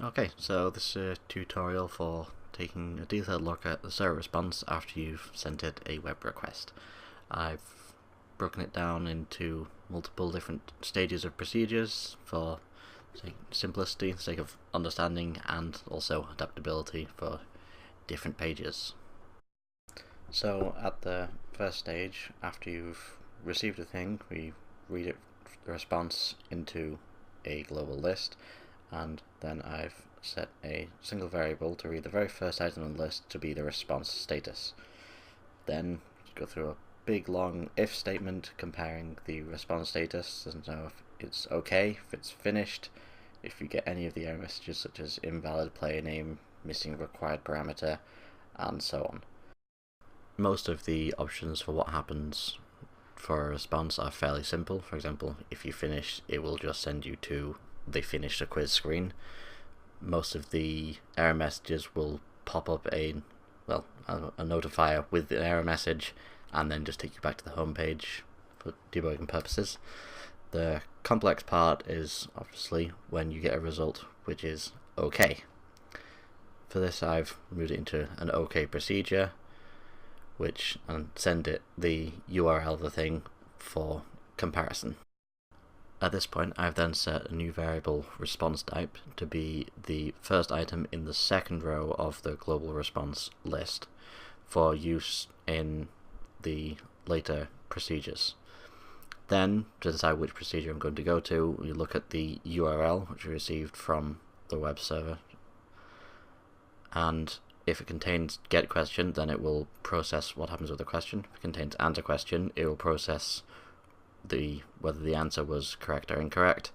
Okay, so this is a tutorial for taking a detailed look at the server response after you've sent it a web request. I've broken it down into multiple different stages of procedures for simplicity, sake of understanding, and also adaptability for different pages. So at the first stage, after you've received a thing, we read the response into a global list, and then I've set a single variable to read the very first item on the list to be the response status. Then go through a big long if statement comparing the response status to know if it's okay, if it's finished, if you get any of the error messages such as invalid player name, missing required parameter, and so on. Most of the options for what happens for a response are fairly simple. For example, if you finish, it will just send you to the finished a quiz screen. Most of the error messages will pop up a notifier with the error message and then just take you back to the home page for debugging purposes. The complex part is obviously when you get a result which is okay. For this I've moved it into an okay procedure, and send it the URL of the thing for comparison. At this point I've then set a new variable response type to be the first item in the second row of the global response list for use in the later procedures. Then, to decide which procedure I'm going to go to, we look at the URL which we received from the web server, and if it contains get question, then it will process what happens with the question. If it contains answer question, it will process whether the answer was correct or incorrect,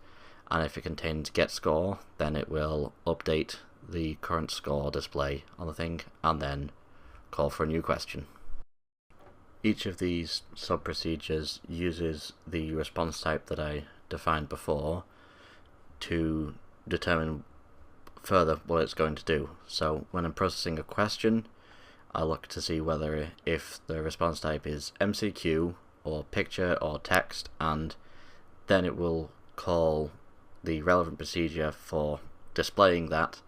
and if it contains get score, then it will update the current score display on the thing and then call for a new question. Each of these sub-procedures uses the response type that I defined before to determine further what it's going to do. So when I'm processing a question, I look to see whether if the response type is MCQ or picture or text, and then it will call the relevant procedure for displaying that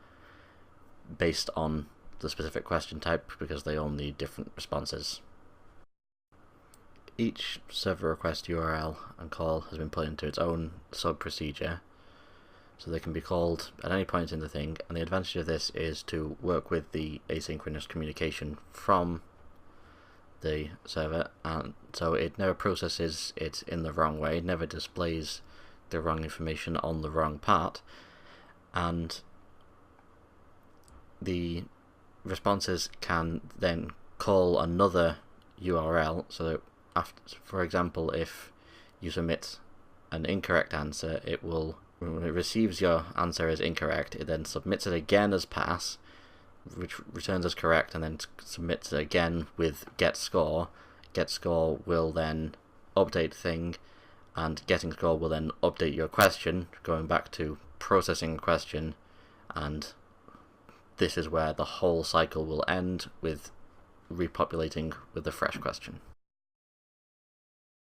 based on the specific question type, because they all need different responses. Each server request URL and call has been put into its own sub-procedure, so they can be called at any point in the thing, and the advantage of this is to work with the asynchronous communication from the server, and so it never processes it in the wrong way, never displays the wrong information on the wrong part, and the responses can then call another URL, so that for example, if you submit an incorrect answer, it will, when it receives your answer as incorrect, it then submits it again as pass, which returns as correct, and then submits it again with get score. Get score will then update thing, and getting score will then update your question, going back to processing a question, and this is where the whole cycle will end, with repopulating with a fresh question.